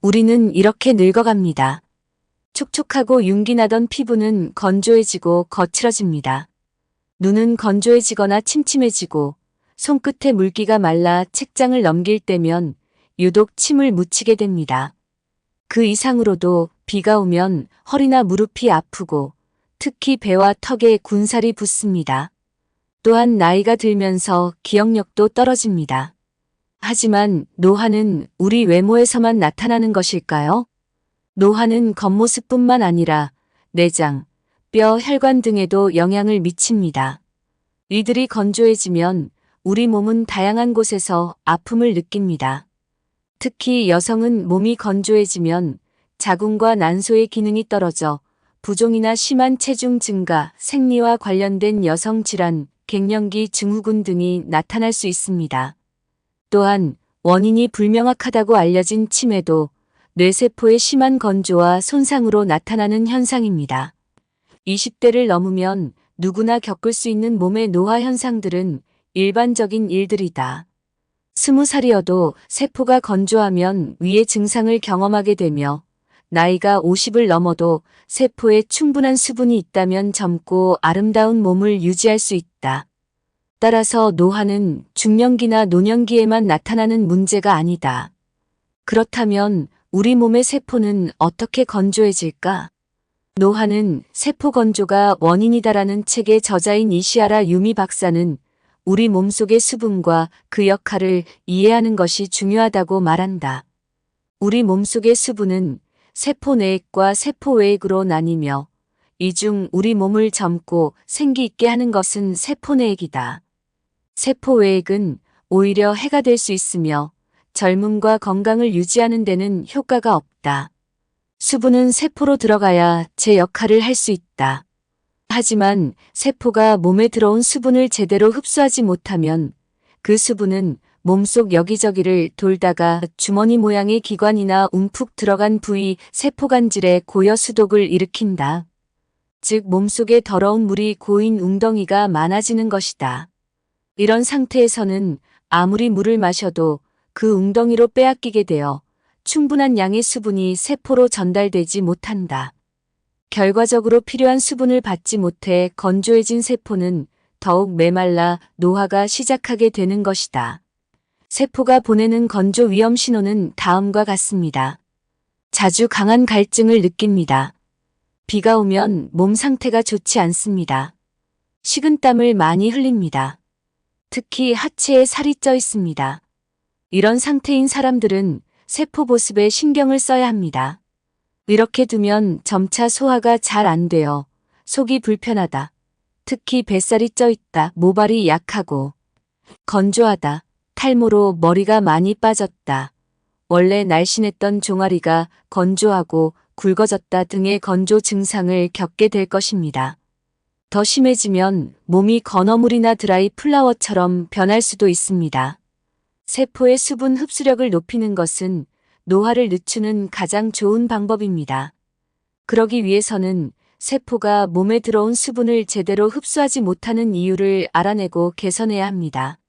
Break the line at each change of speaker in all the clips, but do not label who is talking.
우리는 이렇게 늙어갑니다. 촉촉하고 윤기 나던 피부는 건조해지고 거칠어집니다. 눈은 건조해지거나 침침해지고 손끝에 물기가 말라 책장을 넘길 때면 유독 침을 묻히게 됩니다. 그 이상으로도 비가 오면 허리나 무릎이 아프고 특히 배와 턱에 군살이 붙습니다. 또한 나이가 들면서 기억력도 떨어집니다. 하지만 노화는 우리 외모에서만 나타나는 것일까요? 노화는 겉모습뿐만 아니라 내장, 뼈, 혈관 등에도 영향을 미칩니다. 이들이 건조해지면 우리 몸은 다양한 곳에서 아픔을 느낍니다. 특히 여성은 몸이 건조해지면 자궁과 난소의 기능이 떨어져 부종이나 심한 체중 증가, 생리와 관련된 여성 질환, 갱년기 증후군 등이 나타날 수 있습니다. 또한 원인이 불명확하다고 알려진 치매도 뇌세포의 심한 건조와 손상으로 나타나는 현상입니다. 20대를 넘으면 누구나 겪을 수 있는 몸의 노화 현상들은 일반적인 일들이다. 20살이어도 세포가 건조하면 위의 증상을 경험하게 되며 나이가 50을 넘어도 세포에 충분한 수분이 있다면 젊고 아름다운 몸을 유지할 수 있다. 따라서 노화는 중년기나 노년기에만 나타나는 문제가 아니다. 그렇다면 우리 몸의 세포는 어떻게 건조해질까? 노화는 세포 건조가 원인이다라는 책의 저자인 이시하라 유미 박사는 우리 몸속의 수분과 그 역할을 이해하는 것이 중요하다고 말한다. 우리 몸속의 수분은 세포 내액과 세포 외액으로 나뉘며 이 중 우리 몸을 젊고 생기 있게 하는 것은 세포 내액이다. 세포 외액은 오히려 해가 될 수 있으며 젊음과 건강을 유지하는 데는 효과가 없다. 수분은 세포로 들어가야 제 역할을 할 수 있다. 하지만 세포가 몸에 들어온 수분을 제대로 흡수하지 못하면 그 수분은 몸속 여기저기를 돌다가 주머니 모양의 기관이나 움푹 들어간 부위 세포간질에 고여 수독을 일으킨다. 즉 몸속에 더러운 물이 고인 웅덩이가 많아지는 것이다. 이런 상태에서는 아무리 물을 마셔도 그 웅덩이로 빼앗기게 되어 충분한 양의 수분이 세포로 전달되지 못한다. 결과적으로 필요한 수분을 받지 못해 건조해진 세포는 더욱 메말라 노화가 시작하게 되는 것이다. 세포가 보내는 건조 위험 신호는 다음과 같습니다. 자주 강한 갈증을 느낍니다. 비가 오면 몸 상태가 좋지 않습니다. 식은땀을 많이 흘립니다. 특히 하체에 살이 쪄 있습니다. 이런 상태인 사람들은 세포 보습에 신경을 써야 합니다. 이렇게 두면 점차 소화가 잘 안 되어 속이 불편하다. 특히 뱃살이 쪄 있다. 모발이 약하고 건조하다. 탈모로 머리가 많이 빠졌다. 원래 날씬했던 종아리가 건조하고 굵어졌다 등의 건조 증상을 겪게 될 것입니다. 더 심해지면 몸이 건어물이나 드라이 플라워처럼 변할 수도 있습니다. 세포의 수분 흡수력을 높이는 것은 노화를 늦추는 가장 좋은 방법입니다. 그러기 위해서는 세포가 몸에 들어온 수분을 제대로 흡수하지 못하는 이유를 알아내고 개선해야 합니다.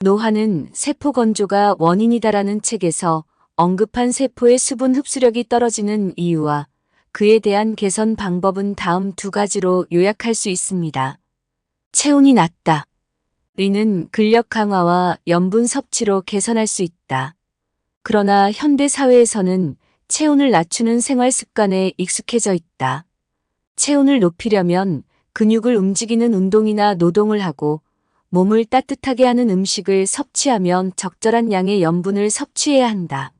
노화는 세포 건조가 원인이다라는 책에서 언급한 세포의 수분 흡수력이 떨어지는 이유와 그에 대한 개선 방법은 다음 두 가지로 요약할 수 있습니다. 체온이 낮다. 이는 근력 강화와 염분 섭취로 개선할 수 있다. 그러나 현대 사회에서는 체온을 낮추는 생활 습관에 익숙해져 있다. 체온을 높이려면 근육을 움직이는 운동이나 노동을 하고 몸을 따뜻하게 하는 음식을 섭취하면 적절한 양의 염분을 섭취해야 한다.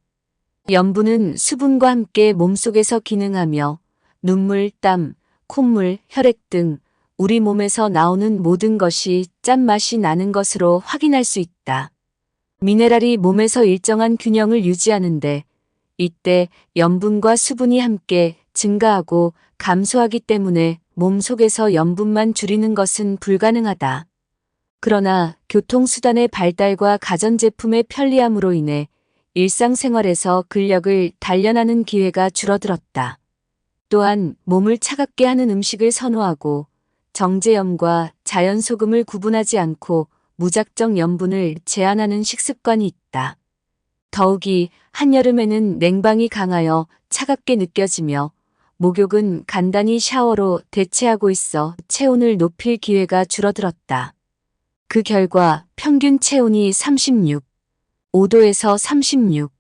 염분은 수분과 함께 몸속에서 기능하며 눈물, 땀, 콧물, 혈액 등 우리 몸에서 나오는 모든 것이 짠맛이 나는 것으로 확인할 수 있다. 미네랄이 몸에서 일정한 균형을 유지하는데 이때 염분과 수분이 함께 증가하고 감소하기 때문에 몸 속에서 염분만 줄이는 것은 불가능하다. 그러나 교통수단의 발달과 가전제품의 편리함으로 인해 일상생활에서 근력을 단련하는 기회가 줄어들었다. 또한 몸을 차갑게 하는 음식을 선호하고 정제염과 자연소금을 구분하지 않고 무작정 염분을 제한하는 식습관이 있다. 더욱이 한여름에는 냉방이 강하여 차갑게 느껴지며 목욕은 간단히 샤워로 대체하고 있어 체온을 높일 기회가 줄어들었다. 그 결과 평균 체온이 36, 5도에서 36,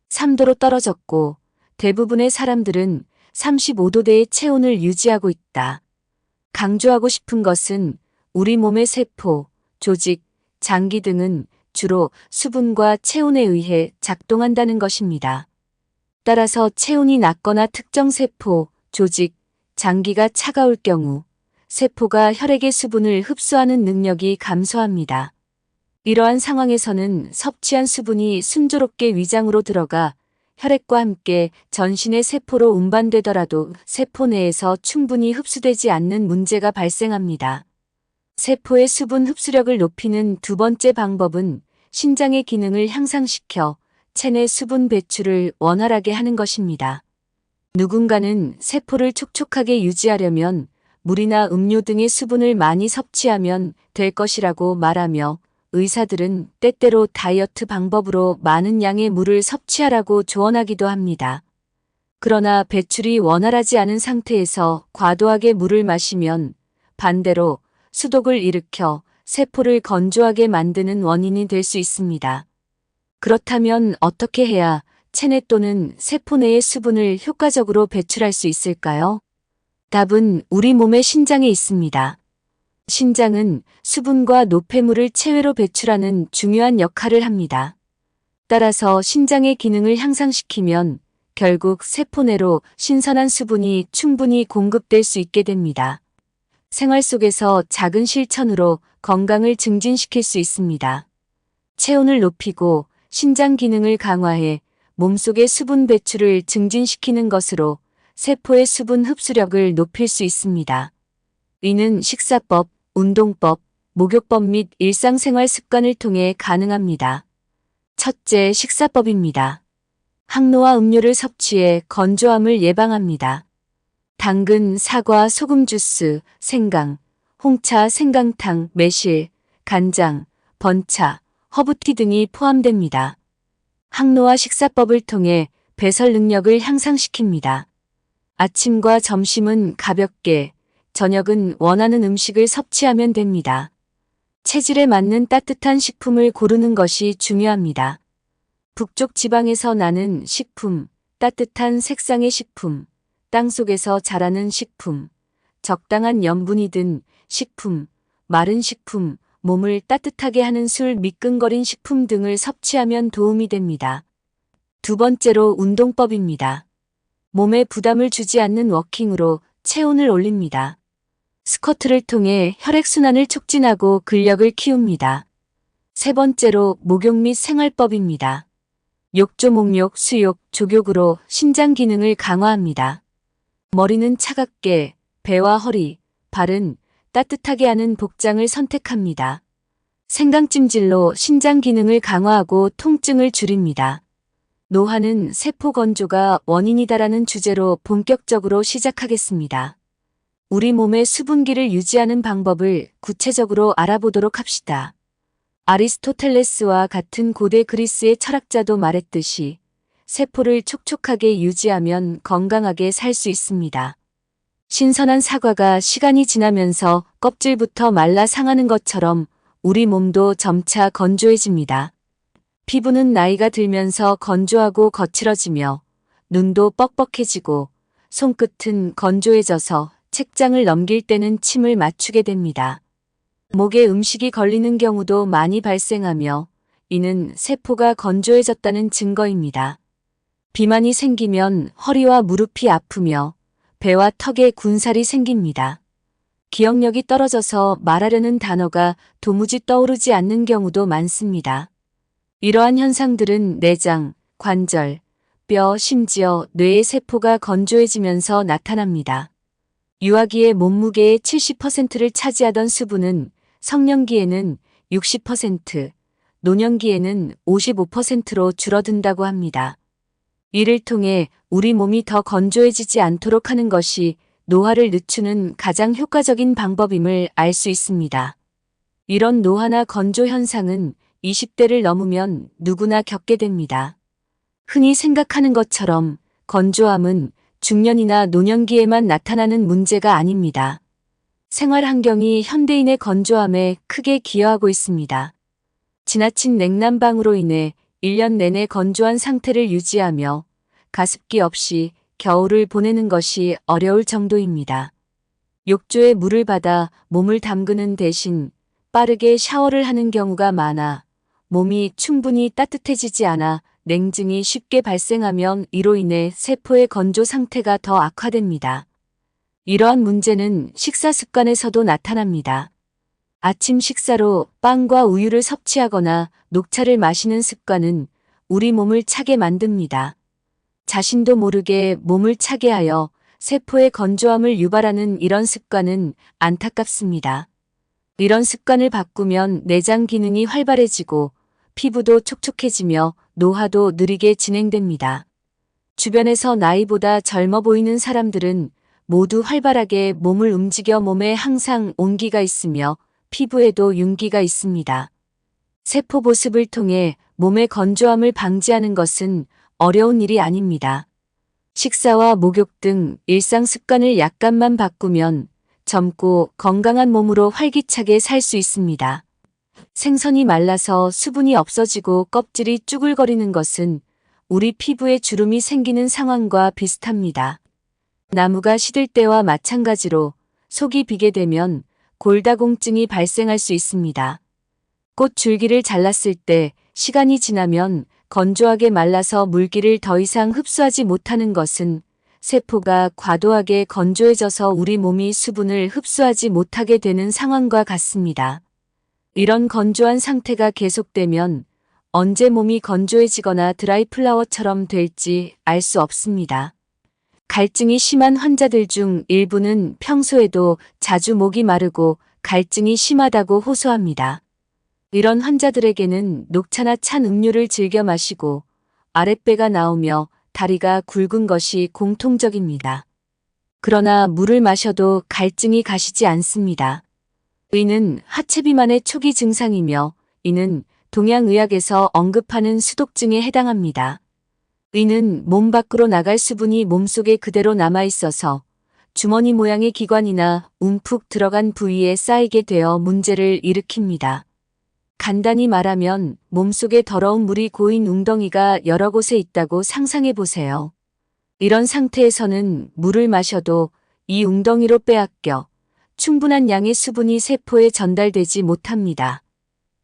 3도로 떨어졌고 대부분의 사람들은 35도대의 체온을 유지하고 있다. 강조하고 싶은 것은 우리 몸의 세포, 조직, 장기 등은 주로 수분과 체온에 의해 작동한다는 것입니다. 따라서 체온이 낮거나 특정 세포, 조직, 장기가 차가울 경우 세포가 혈액의 수분을 흡수하는 능력이 감소합니다. 이러한 상황에서는 섭취한 수분이 순조롭게 위장으로 들어가 혈액과 함께 전신의 세포로 운반되더라도 세포 내에서 충분히 흡수되지 않는 문제가 발생합니다. 세포의 수분 흡수력을 높이는 두 번째 방법은 신장의 기능을 향상시켜 체내 수분 배출을 원활하게 하는 것입니다. 누군가는 세포를 촉촉하게 유지하려면 물이나 음료 등의 수분을 많이 섭취하면 될 것이라고 말하며 의사들은 때때로 다이어트 방법으로 많은 양의 물을 섭취하라고 조언하기도 합니다. 그러나 배출이 원활하지 않은 상태에서 과도하게 물을 마시면 반대로 수독을 일으켜 세포를 건조하게 만드는 원인이 될 수 있습니다. 그렇다면 어떻게 해야 체내 또는 세포 내의 수분을 효과적으로 배출할 수 있을까요? 답은 우리 몸의 신장에 있습니다. 신장은 수분과 노폐물을 체외로 배출하는 중요한 역할을 합니다. 따라서 신장의 기능을 향상시키면 결국 세포 내로 신선한 수분이 충분히 공급될 수 있게 됩니다. 생활 속에서 작은 실천으로 건강을 증진시킬 수 있습니다. 체온을 높이고 신장 기능을 강화해 몸속의 수분 배출을 증진시키는 것으로 세포의 수분 흡수력을 높일 수 있습니다. 이는 식사법, 운동법, 목욕법 및 일상생활 습관을 통해 가능합니다. 첫째, 식사법입니다. 항노화 음료를 섭취해 건조함을 예방합니다. 당근, 사과, 소금 주스, 생강, 홍차, 생강탕, 매실, 간장, 번차, 허브티 등이 포함됩니다. 항노화 식사법을 통해 배설 능력을 향상시킵니다. 아침과 점심은 가볍게, 저녁은 원하는 음식을 섭취하면 됩니다. 체질에 맞는 따뜻한 식품을 고르는 것이 중요합니다. 북쪽 지방에서 나는 식품, 따뜻한 색상의 식품, 땅속에서 자라는 식품, 적당한 염분이 든 식품, 마른 식품, 몸을 따뜻하게 하는 술, 미끈거린 식품 등을 섭취하면 도움이 됩니다. 두 번째로 운동법입니다. 몸에 부담을 주지 않는 워킹으로 체온을 올립니다. 스쿼트를 통해 혈액순환을 촉진하고 근력을 키웁니다. 세 번째로 목욕 및 생활법입니다. 욕조 목욕, 수욕, 족욕으로 신장 기능을 강화합니다. 머리는 차갑게, 배와 허리, 발은 따뜻하게 하는 복장을 선택합니다. 생강찜질로 신장 기능을 강화하고 통증을 줄입니다. 노화는 세포 건조가 원인이다라는 주제로 본격적으로 시작하겠습니다. 우리 몸의 수분기를 유지하는 방법을 구체적으로 알아보도록 합시다. 아리스토텔레스와 같은 고대 그리스의 철학자도 말했듯이 세포를 촉촉하게 유지하면 건강하게 살 수 있습니다. 신선한 사과가 시간이 지나면서 껍질부터 말라 상하는 것처럼 우리 몸도 점차 건조해집니다. 피부는 나이가 들면서 건조하고 거칠어지며 눈도 뻑뻑해지고 손끝은 건조해져서 책장을 넘길 때는 침을 맞추게 됩니다. 목에 음식이 걸리는 경우도 많이 발생하며 이는 세포가 건조해졌다는 증거입니다. 비만이 생기면 허리와 무릎이 아프며 배와 턱에 군살이 생깁니다. 기억력이 떨어져서 말하려는 단어가 도무지 떠오르지 않는 경우도 많습니다. 이러한 현상들은 내장, 관절, 뼈, 심지어 뇌의 세포가 건조해지면서 나타납니다. 유아기의 몸무게의 70%를 차지하던 수분은 성년기에는 60%, 노년기에는 55%로 줄어든다고 합니다. 이를 통해 우리 몸이 더 건조해지지 않도록 하는 것이 노화를 늦추는 가장 효과적인 방법임을 알 수 있습니다. 이런 노화나 건조 현상은 20대를 넘으면 누구나 겪게 됩니다. 흔히 생각하는 것처럼 건조함은 중년이나 노년기에만 나타나는 문제가 아닙니다. 생활 환경이 현대인의 건조함에 크게 기여하고 있습니다. 지나친 냉난방으로 인해 1년 내내 건조한 상태를 유지하며 가습기 없이 겨울을 보내는 것이 어려울 정도입니다. 욕조에 물을 받아 몸을 담그는 대신 빠르게 샤워를 하는 경우가 많아 몸이 충분히 따뜻해지지 않아 냉증이 쉽게 발생하면 이로 인해 세포의 건조 상태가 더 악화됩니다. 이러한 문제는 식사 습관에서도 나타납니다. 아침 식사로 빵과 우유를 섭취하거나 녹차를 마시는 습관은 우리 몸을 차게 만듭니다. 자신도 모르게 몸을 차게 하여 세포의 건조함을 유발하는 이런 습관은 안타깝습니다. 이런 습관을 바꾸면 내장 기능이 활발해지고 피부도 촉촉해지며 노화도 느리게 진행됩니다. 주변에서 나이보다 젊어 보이는 사람들은 모두 활발하게 몸을 움직여 몸에 항상 온기가 있으며 피부에도 윤기가 있습니다. 세포 보습을 통해 몸의 건조함을 방지하는 것은 어려운 일이 아닙니다. 식사와 목욕 등 일상 습관을 약간만 바꾸면 젊고 건강한 몸으로 활기차게 살 수 있습니다. 생선이 말라서 수분이 없어지고 껍질이 쭈글거리는 것은 우리 피부에 주름이 생기는 상황과 비슷합니다. 나무가 시들 때와 마찬가지로 속이 비게 되면 골다공증이 발생할 수 있습니다. 꽃 줄기를 잘랐을 때 시간이 지나면 건조하게 말라서 물기를 더 이상 흡수하지 못하는 것은 세포가 과도하게 건조해져서 우리 몸이 수분을 흡수하지 못하게 되는 상황과 같습니다. 이런 건조한 상태가 계속되면 언제 몸이 건조해지거나 드라이 플라워처럼 될지 알 수 없습니다. 갈증이 심한 환자들 중 일부는 평소에도 자주 목이 마르고 갈증이 심하다고 호소합니다. 이런 환자들에게는 녹차나 찬 음료를 즐겨 마시고 아랫배가 나오며 다리가 굵은 것이 공통적입니다. 그러나 물을 마셔도 갈증이 가시지 않습니다. 의는 하체 비만의 초기 증상이며 이는 동양의학에서 언급하는 수독증에 해당합니다. 의는 몸 밖으로 나갈 수분이 몸속에 그대로 남아있어서 주머니 모양의 기관이나 움푹 들어간 부위에 쌓이게 되어 문제를 일으킵니다. 간단히 말하면 몸속에 더러운 물이 고인 웅덩이가 여러 곳에 있다고 상상해 보세요. 이런 상태에서는 물을 마셔도 이 웅덩이로 빼앗겨 충분한 양의 수분이 세포에 전달되지 못합니다.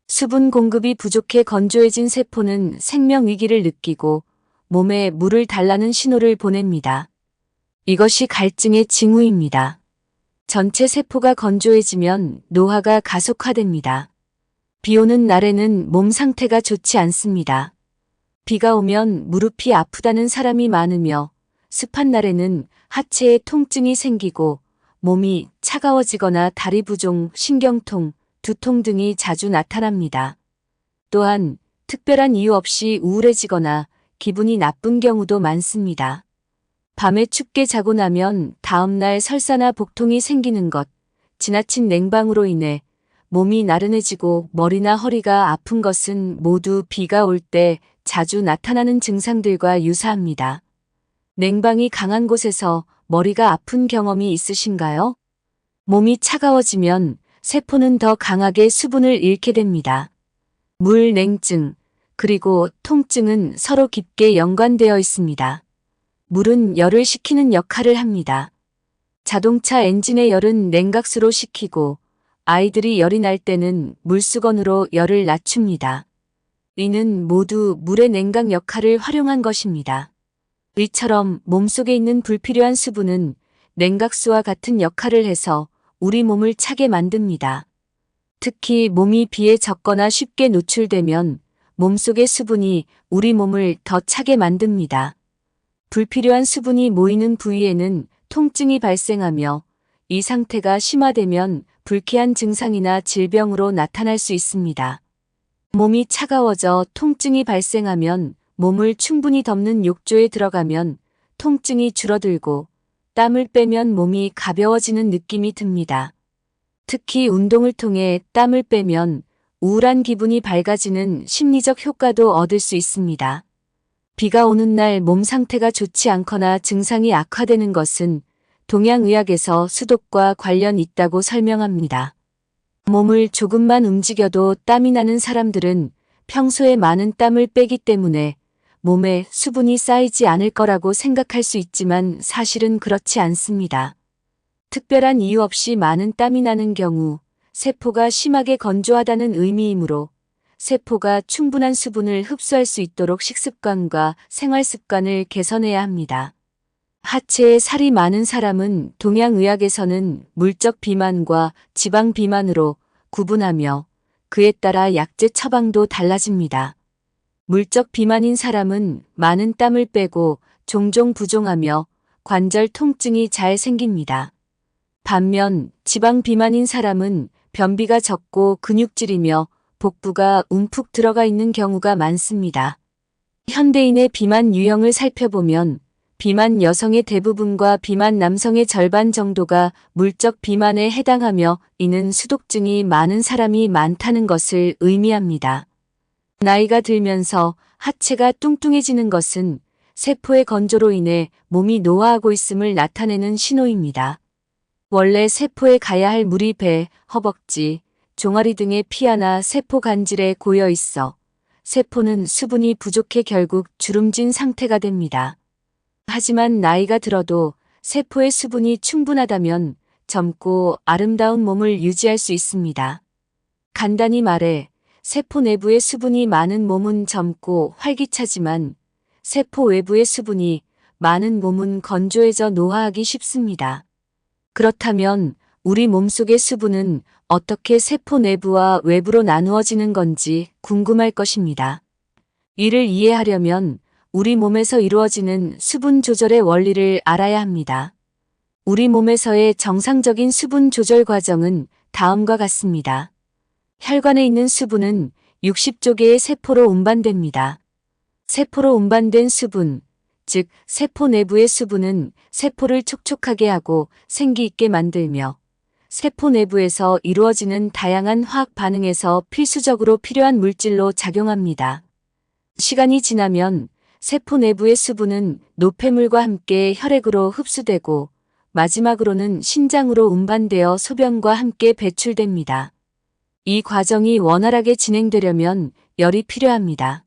수분 공급이 부족해 건조해진 세포는 생명 위기를 느끼고 몸에 물을 달라는 신호를 보냅니다. 이것이 갈증의 징후입니다. 전체 세포가 건조해지면 노화가 가속화됩니다. 비 오는 날에는 몸 상태가 좋지 않습니다. 비가 오면 무릎이 아프다는 사람이 많으며 습한 날에는 하체에 통증이 생기고 몸이 차가워지거나 다리 부종, 신경통, 두통 등이 자주 나타납니다. 또한 특별한 이유 없이 우울해지거나 기분이 나쁜 경우도 많습니다. 밤에 춥게 자고 나면 다음날 설사나 복통이 생기는 것, 지나친 냉방으로 인해 몸이 나른해지고 머리나 허리가 아픈 것은 모두 비가 올 때 자주 나타나는 증상들과 유사합니다. 냉방이 강한 곳에서 머리가 아픈 경험이 있으신가요? 몸이 차가워지면 세포는 더 강하게 수분을 잃게 됩니다. 물 냉증, 그리고 통증은 서로 깊게 연관되어 있습니다. 물은 열을 식히는 역할을 합니다. 자동차 엔진의 열은 냉각수로 식히고 아이들이 열이 날 때는 물수건으로 열을 낮춥니다. 이는 모두 물의 냉각 역할을 활용한 것입니다. 이처럼 몸속에 있는 불필요한 수분은 냉각수와 같은 역할을 해서 우리 몸을 차게 만듭니다. 특히 몸이 비에 젖거나 쉽게 노출되면 몸속의 수분이 우리 몸을 더 차게 만듭니다. 불필요한 수분이 모이는 부위에는 통증이 발생하며 이 상태가 심화되면 불쾌한 증상이나 질병으로 나타날 수 있습니다. 몸이 차가워져 통증이 발생하면 몸을 충분히 덮는 욕조에 들어가면 통증이 줄어들고 땀을 빼면 몸이 가벼워지는 느낌이 듭니다. 특히 운동을 통해 땀을 빼면 우울한 기분이 밝아지는 심리적 효과도 얻을 수 있습니다. 비가 오는 날 몸 상태가 좋지 않거나 증상이 악화되는 것은 동양의학에서 수독과 관련 있다고 설명합니다. 몸을 조금만 움직여도 땀이 나는 사람들은 평소에 많은 땀을 빼기 때문에 몸에 수분이 쌓이지 않을 거라고 생각할 수 있지만 사실은 그렇지 않습니다. 특별한 이유 없이 많은 땀이 나는 경우 세포가 심하게 건조하다는 의미이므로 세포가 충분한 수분을 흡수할 수 있도록 식습관과 생활습관을 개선해야 합니다. 하체에 살이 많은 사람은 동양의학에서는 물적 비만과 지방 비만으로 구분하며 그에 따라 약제 처방도 달라집니다. 물적 비만인 사람은 많은 땀을 빼고 종종 부종하며 관절 통증이 잘 생깁니다. 반면 지방 비만인 사람은 변비가 적고 근육질이며 복부가 움푹 들어가 있는 경우가 많습니다. 현대인의 비만 유형을 살펴보면 비만 여성의 대부분과 비만 남성의 절반 정도가 물적 비만에 해당하며 이는 수독증이 많은 사람이 많다는 것을 의미합니다. 나이가 들면서 하체가 뚱뚱해지는 것은 세포의 건조로 인해 몸이 노화하고 있음을 나타내는 신호입니다. 원래 세포에 가야 할 물이 배, 허벅지, 종아리 등의 피하나 세포 간질에 고여 있어 세포는 수분이 부족해 결국 주름진 상태가 됩니다. 하지만 나이가 들어도 세포의 수분이 충분하다면 젊고 아름다운 몸을 유지할 수 있습니다. 간단히 말해 세포 내부의 수분이 많은 몸은 젊고 활기차지만 세포 외부의 수분이 많은 몸은 건조해져 노화하기 쉽습니다. 그렇다면 우리 몸속의 수분은 어떻게 세포 내부와 외부로 나누어지는 건지 궁금할 것입니다. 이를 이해하려면 우리 몸에서 이루어지는 수분 조절의 원리를 알아야 합니다. 우리 몸에서의 정상적인 수분 조절 과정은 다음과 같습니다. 혈관에 있는 수분은 60조 개의 세포로 운반됩니다. 세포로 운반된 수분, 즉 세포 내부의 수분은 세포를 촉촉하게 하고 생기 있게 만들며 세포 내부에서 이루어지는 다양한 화학 반응에서 필수적으로 필요한 물질로 작용합니다. 시간이 지나면 세포 내부의 수분은 노폐물과 함께 혈액으로 흡수되고 마지막으로는 신장으로 운반되어 소변과 함께 배출됩니다. 이 과정이 원활하게 진행되려면 열이 필요합니다.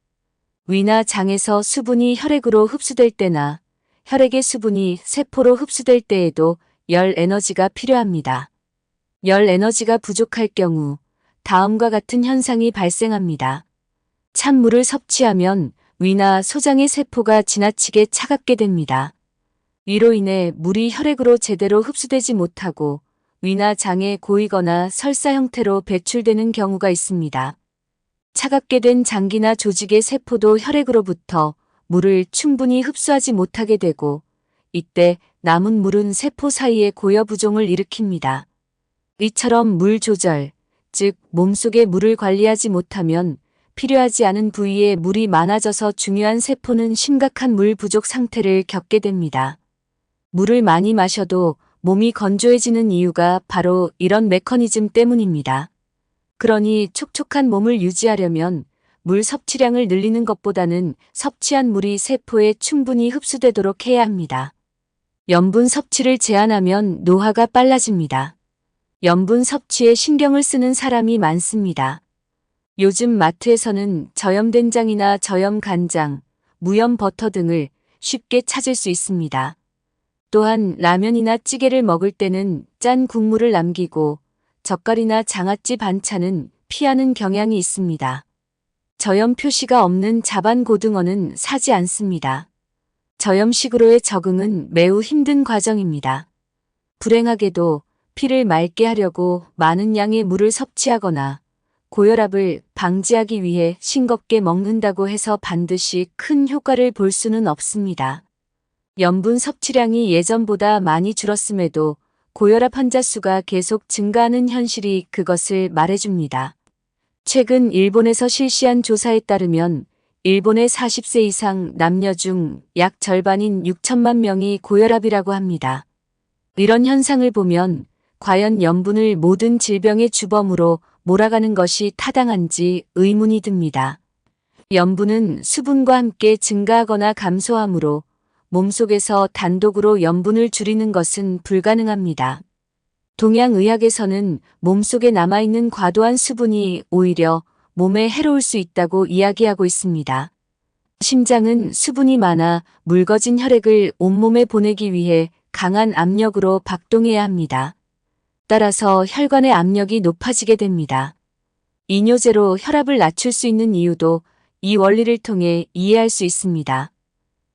위나 장에서 수분이 혈액으로 흡수될 때나 혈액의 수분이 세포로 흡수될 때에도 열 에너지가 필요합니다. 열 에너지가 부족할 경우 다음과 같은 현상이 발생합니다. 찬물을 섭취하면 위나 소장의 세포가 지나치게 차갑게 됩니다. 이로 인해 물이 혈액으로 제대로 흡수되지 못하고 위나 장에 고이거나 설사 형태로 배출되는 경우가 있습니다. 차갑게 된 장기나 조직의 세포도 혈액으로부터 물을 충분히 흡수하지 못하게 되고 이때 남은 물은 세포 사이에 고여 부종을 일으킵니다. 이처럼 물 조절, 즉 몸속의 물을 관리하지 못하면 필요하지 않은 부위에 물이 많아져서 중요한 세포는 심각한 물 부족 상태를 겪게 됩니다. 물을 많이 마셔도 몸이 건조해지는 이유가 바로 이런 메커니즘 때문입니다. 그러니 촉촉한 몸을 유지하려면 물 섭취량을 늘리는 것보다는 섭취한 물이 세포에 충분히 흡수되도록 해야 합니다. 염분 섭취를 제한하면 노화가 빨라집니다. 염분 섭취에 신경을 쓰는 사람이 많습니다. 요즘 마트에서는 저염된장이나 저염간장, 무염버터 등을 쉽게 찾을 수 있습니다. 또한 라면이나 찌개를 먹을 때는 짠 국물을 남기고 젓갈이나 장아찌 반찬은 피하는 경향이 있습니다. 저염 표시가 없는 자반 고등어는 사지 않습니다. 저염식으로의 적응은 매우 힘든 과정입니다. 불행하게도 피를 맑게 하려고 많은 양의 물을 섭취하거나 고혈압을 방지하기 위해 싱겁게 먹는다고 해서 반드시 큰 효과를 볼 수는 없습니다. 염분 섭취량이 예전보다 많이 줄었음에도 고혈압 환자 수가 계속 증가하는 현실이 그것을 말해줍니다. 최근 일본에서 실시한 조사에 따르면 일본의 40세 이상 남녀 중 약 절반인 6천만 명이 고혈압이라고 합니다. 이런 현상을 보면 과연 염분을 모든 질병의 주범으로 몰아가는 것이 타당한지 의문이 듭니다. 염분은 수분과 함께 증가하거나 감소하므로 몸속에서 단독으로 염분을 줄이는 것은 불가능합니다. 동양의학에서는 몸속에 남아있는 과도한 수분이 오히려 몸에 해로울 수 있다고 이야기하고 있습니다. 심장은 수분이 많아 묽어진 혈액을 온몸에 보내기 위해 강한 압력으로 박동해야 합니다. 따라서 혈관의 압력이 높아지게 됩니다. 이뇨제로 혈압을 낮출 수 있는 이유도 이 원리를 통해 이해할 수 있습니다.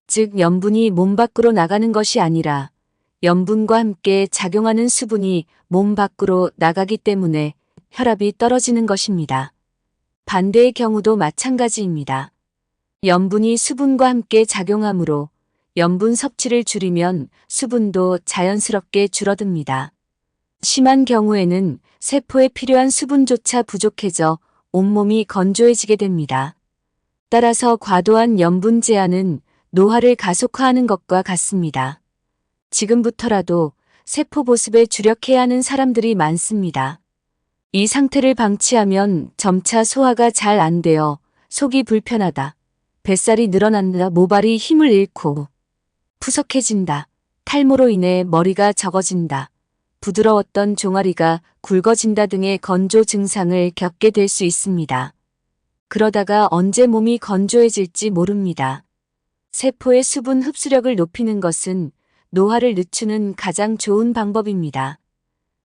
즉 염분이 몸 밖으로 나가는 것이 아니라 염분과 함께 작용하는 수분이 몸 밖으로 나가기 때문에 혈압이 떨어지는 것입니다. 반대의 경우도 마찬가지입니다. 염분이 수분과 함께 작용하므로 염분 섭취를 줄이면 수분도 자연스럽게 줄어듭니다. 심한 경우에는 세포에 필요한 수분조차 부족해져 온몸이 건조해지게 됩니다. 따라서 과도한 염분 제한은 노화를 가속화하는 것과 같습니다. 지금부터라도 세포 보습에 주력해야 하는 사람들이 많습니다. 이 상태를 방치하면 점차 소화가 잘 안 되어 속이 불편하다, 뱃살이 늘어난다, 모발이 힘을 잃고 푸석해진다, 탈모로 인해 머리가 적어진다, 부드러웠던 종아리가 굵어진다 등의 건조 증상을 겪게 될 수 있습니다. 그러다가 언제 몸이 건조해질지 모릅니다. 세포의 수분 흡수력을 높이는 것은 노화를 늦추는 가장 좋은 방법입니다.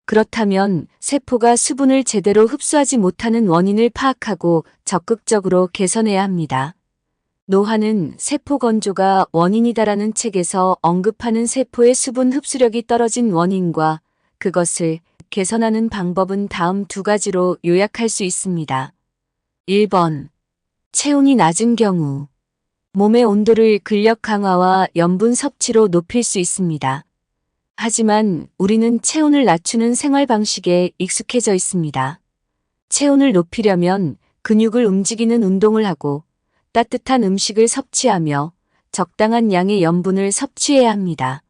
그렇다면 세포가 수분을 제대로 흡수하지 못하는 원인을 파악하고 적극적으로 개선해야 합니다. 노화는 세포 건조가 원인이다라는 책에서 언급하는 세포의 수분 흡수력이 떨어진 원인과 그것을 개선하는 방법은 다음 두 가지로 요약할 수 있습니다. 1번. 체온이 낮은 경우. 몸의 온도를 근력 강화와 염분 섭취로 높일 수 있습니다. 하지만 우리는 체온을 낮추는 생활 방식에 익숙해져 있습니다. 체온을 높이려면 근육을 움직이는 운동을 하고 따뜻한 음식을 섭취하며 적당한 양의 염분을 섭취해야 합니다.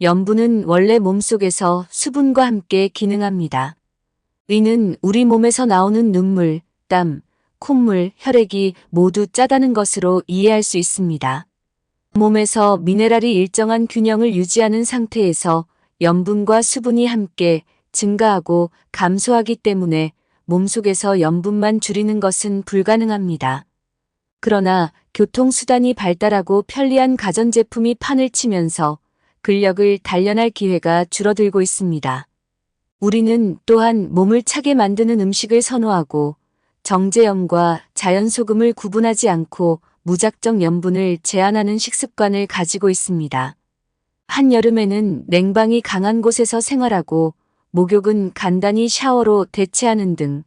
염분은 원래 몸속에서 수분과 함께 기능합니다. 이는 우리 몸에서 나오는 눈물, 땀, 콧물, 혈액이 모두 짜다는 것으로 이해할 수 있습니다. 몸에서 미네랄이 일정한 균형을 유지하는 상태에서 염분과 수분이 함께 증가하고 감소하기 때문에 몸속에서 염분만 줄이는 것은 불가능합니다. 그러나 교통수단이 발달하고 편리한 가전제품이 판을 치면서 근력을 단련할 기회가 줄어들고 있습니다. 우리는 또한 몸을 차게 만드는 음식을 선호하고 정제염과 자연소금을 구분하지 않고 무작정 염분을 제한하는 식습관을 가지고 있습니다. 한여름에는 냉방이 강한 곳에서 생활하고 목욕은 간단히 샤워로 대체하는 등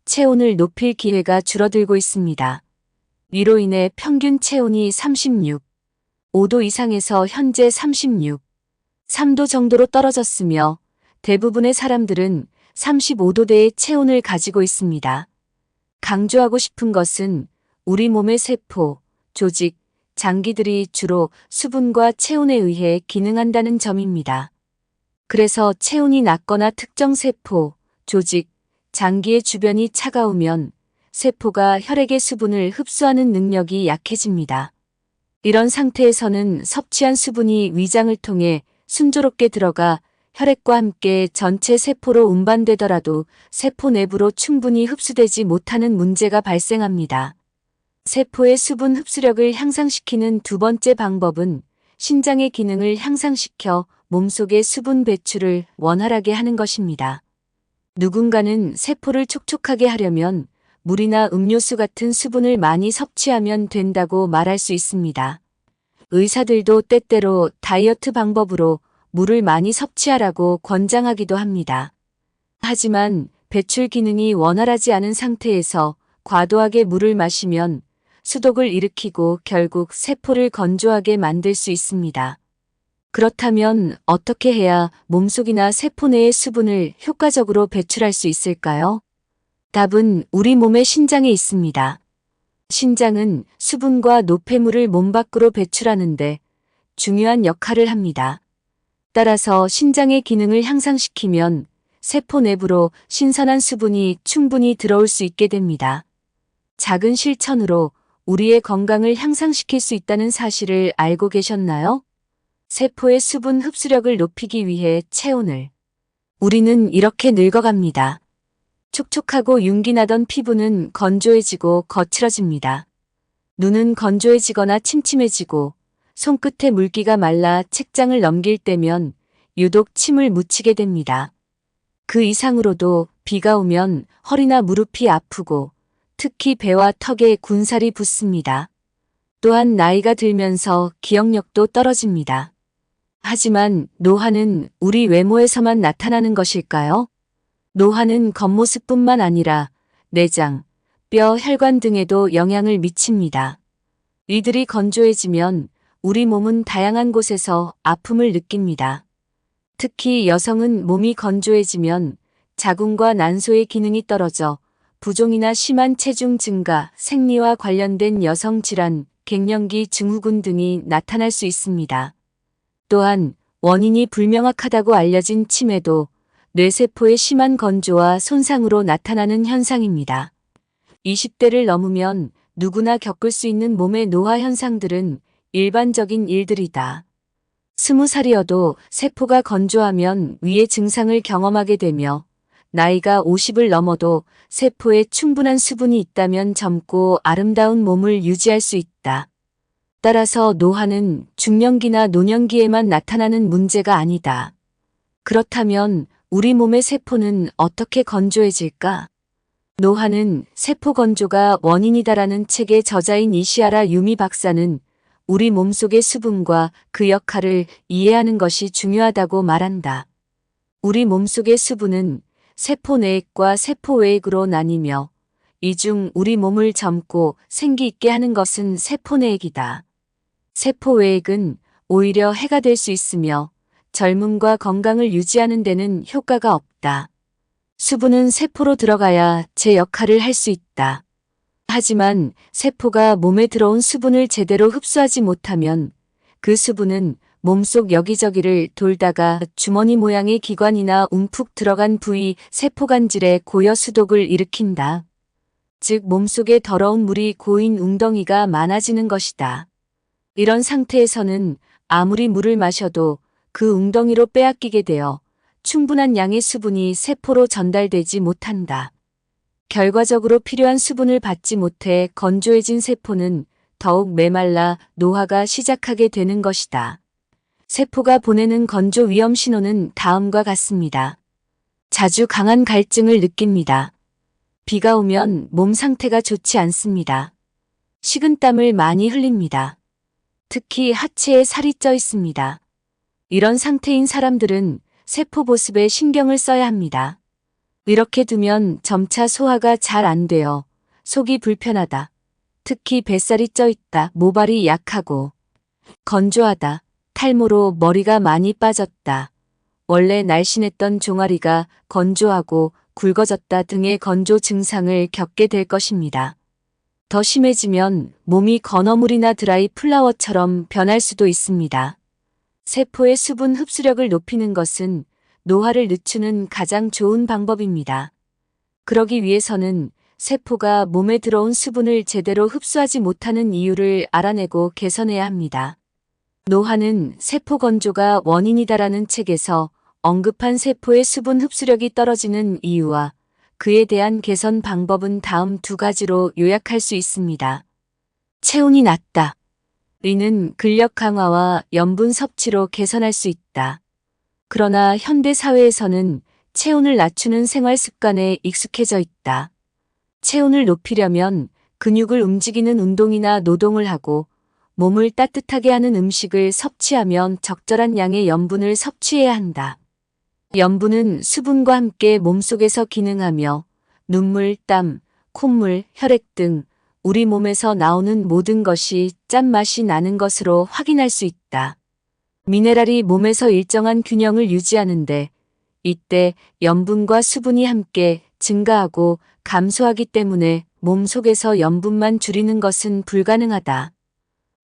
체온을 높일 기회가 줄어들고 있습니다. 이로 인해 평균 체온이 36, 5도 이상에서 현재 36, 3도 정도로 떨어졌으며 대부분의 사람들은 35도대의 체온을 가지고 있습니다. 강조하고 싶은 것은 우리 몸의 세포, 조직, 장기들이 주로 수분과 체온에 의해 기능한다는 점입니다. 그래서 체온이 낮거나 특정 세포, 조직, 장기의 주변이 차가우면 세포가 혈액의 수분을 흡수하는 능력이 약해집니다. 이런 상태에서는 섭취한 수분이 위장을 통해 순조롭게 들어가 혈액과 함께 전체 세포로 운반되더라도 세포 내부로 충분히 흡수되지 못하는 문제가 발생합니다. 세포의 수분 흡수력을 향상시키는 두 번째 방법은 신장의 기능을 향상시켜 몸속의 수분 배출을 원활하게 하는 것입니다. 누군가는 세포를 촉촉하게 하려면 물이나 음료수 같은 수분을 많이 섭취하면 된다고 말할 수 있습니다. 의사들도 때때로 다이어트 방법으로 물을 많이 섭취하라고 권장하기도 합니다. 하지만 배출 기능이 원활하지 않은 상태에서 과도하게 물을 마시면 수독을 일으키고 결국 세포를 건조하게 만들 수 있습니다. 그렇다면 어떻게 해야 몸속이나 세포 내의 수분을 효과적으로 배출할 수 있을까요? 답은 우리 몸의 신장에 있습니다. 신장은 수분과 노폐물을 몸 밖으로 배출하는데 중요한 역할을 합니다. 따라서 신장의 기능을 향상시키면 세포 내부로 신선한 수분이 충분히 들어올 수 있게 됩니다. 작은 실천으로 우리의 건강을 향상시킬 수 있다는 사실을 알고 계셨나요? 세포의 수분 흡수력을 높이기 위해 체온을. 우리는 이렇게 늙어갑니다. 촉촉하고 윤기 나던 피부는 건조해지고 거칠어집니다. 눈은 건조해지거나 침침해지고 손끝에 물기가 말라 책장을 넘길 때면 유독 침을 묻히게 됩니다. 그 이상으로도 비가 오면 허리나 무릎이 아프고 특히 배와 턱에 군살이 붙습니다. 또한 나이가 들면서 기억력도 떨어집니다. 하지만 노화는 우리 외모에서만 나타나는 것일까요? 노화는 겉모습뿐만 아니라 내장, 뼈, 혈관 등에도 영향을 미칩니다. 이들이 건조해지면 우리 몸은 다양한 곳에서 아픔을 느낍니다. 특히 여성은 몸이 건조해지면 자궁과 난소의 기능이 떨어져 부종이나 심한 체중 증가, 생리와 관련된 여성 질환, 갱년기 증후군 등이 나타날 수 있습니다. 또한 원인이 불명확하다고 알려진 치매도 뇌세포의 심한 건조와 손상으로 나타나는 현상입니다. 20대를 넘으면 누구나 겪을 수 있는 몸의 노화 현상들은 일반적인 일들이다. 20살이어도 세포가 건조하면 위의 증상을 경험하게 되며 나이가 50을 넘어도 세포에 충분한 수분이 있다면 젊고 아름다운 몸을 유지할 수 있다. 따라서 노화는 중년기나 노년기에만 나타나는 문제가 아니다. 그렇다면 우리 몸의 세포는 어떻게 건조해질까? 노화는 세포 건조가 원인이다라는 책의 저자인 이시하라 유미 박사는 우리 몸속의 수분과 그 역할을 이해하는 것이 중요하다고 말한다. 우리 몸속의 수분은 세포 내액과 세포 외액으로 나뉘며 이 중 우리 몸을 젊고 생기 있게 하는 것은 세포 내액이다. 세포 외액은 오히려 해가 될 수 있으며 젊음과 건강을 유지하는 데는 효과가 없다. 수분은 세포로 들어가야 제 역할을 할 수 있다. 하지만 세포가 몸에 들어온 수분을 제대로 흡수하지 못하면 그 수분은 몸속 여기저기를 돌다가 주머니 모양의 기관이나 움푹 들어간 부위 세포간질에 고여 수독을 일으킨다. 즉 몸속에 더러운 물이 고인 웅덩이가 많아지는 것이다. 이런 상태에서는 아무리 물을 마셔도 그 웅덩이로 빼앗기게 되어 충분한 양의 수분이 세포로 전달되지 못한다. 결과적으로 필요한 수분을 받지 못해 건조해진 세포는 더욱 메말라 노화가 시작하게 되는 것이다. 세포가 보내는 건조 위험 신호는 다음과 같습니다. 자주 강한 갈증을 느낍니다. 비가 오면 몸 상태가 좋지 않습니다. 식은땀을 많이 흘립니다. 특히 하체에 살이 쪄 있습니다. 이런 상태인 사람들은 세포 보습에 신경을 써야 합니다. 이렇게 두면 점차 소화가 잘 안 되어 속이 불편하다. 특히 뱃살이 쪄 있다. 모발이 약하고 건조하다. 탈모로 머리가 많이 빠졌다. 원래 날씬했던 종아리가 건조하고 굵어졌다 등의 건조 증상을 겪게 될 것입니다. 더 심해지면 몸이 건어물이나 드라이 플라워처럼 변할 수도 있습니다. 세포의 수분 흡수력을 높이는 것은 노화를 늦추는 가장 좋은 방법입니다. 그러기 위해서는 세포가 몸에 들어온 수분을 제대로 흡수하지 못하는 이유를 알아내고 개선해야 합니다. 노화는 세포 건조가 원인이다라는 책에서 언급한 세포의 수분 흡수력이 떨어지는 이유와 그에 대한 개선 방법은 다음 두 가지로 요약할 수 있습니다. 체온이 낮다. 이는 근력 강화와 염분 섭취로 개선할 수 있다. 그러나 현대 사회에서는 체온을 낮추는 생활 습관에 익숙해져 있다. 체온을 높이려면 근육을 움직이는 운동이나 노동을 하고 몸을 따뜻하게 하는 음식을 섭취하면 적절한 양의 염분을 섭취해야 한다. 염분은 수분과 함께 몸속에서 기능하며 눈물, 땀, 콧물, 혈액 등 우리 몸에서 나오는 모든 것이 짠맛이 나는 것으로 확인할 수 있다. 미네랄이 몸에서 일정한 균형을 유지하는데 이때 염분과 수분이 함께 증가하고 감소하기 때문에 몸속에서 염분만 줄이는 것은 불가능하다.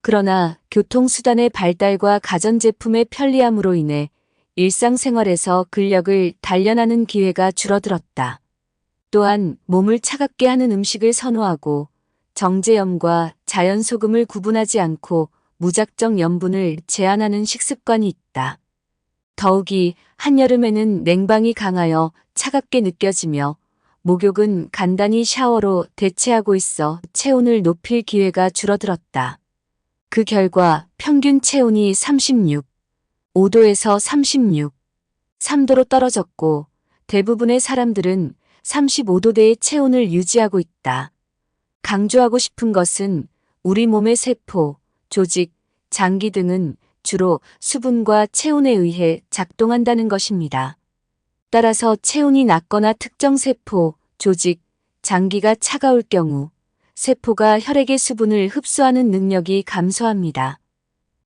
그러나 교통수단의 발달과 가전제품의 편리함으로 인해 일상생활에서 근력을 단련하는 기회가 줄어들었다. 또한 몸을 차갑게 하는 음식을 선호하고 정제염과 자연소금을 구분하지 않고 무작정 염분을 제한하는 식습관이 있다. 더욱이 한여름에는 냉방이 강하여 차갑게 느껴지며 목욕은 간단히 샤워로 대체하고 있어 체온을 높일 기회가 줄어들었다. 그 결과 평균 체온이 36, 5도에서 36, 3도로 떨어졌고 대부분의 사람들은 35도대의 체온을 유지하고 있다. 강조하고 싶은 것은 우리 몸의 세포, 조직, 장기 등은 주로 수분과 체온에 의해 작동한다는 것입니다. 따라서 체온이 낮거나 특정 세포, 조직, 장기가 차가울 경우 세포가 혈액의 수분을 흡수하는 능력이 감소합니다.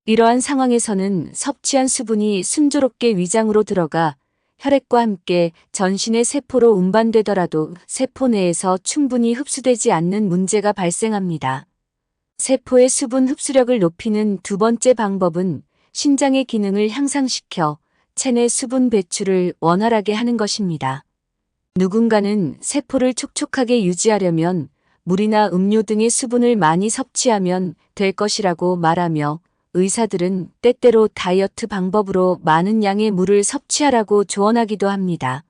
이러한 상황에서는 섭취한 수분이 순조롭게 위장으로 들어가 혈액과 함께 전신의 세포로 운반되더라도 세포 내에서 충분히 흡수되지 않는 문제가 발생합니다. 세포의 수분 흡수력을 높이는 두 번째 방법은 신장의 기능을 향상시켜 체내 수분 배출을 원활하게 하는 것입니다. 누군가는 세포를 촉촉하게 유지하려면 물이나 음료 등의 수분을 많이 섭취하면 될 것이라고 말하며 의사들은 때때로 다이어트 방법으로 많은 양의 물을 섭취하라고 조언하기도 합니다.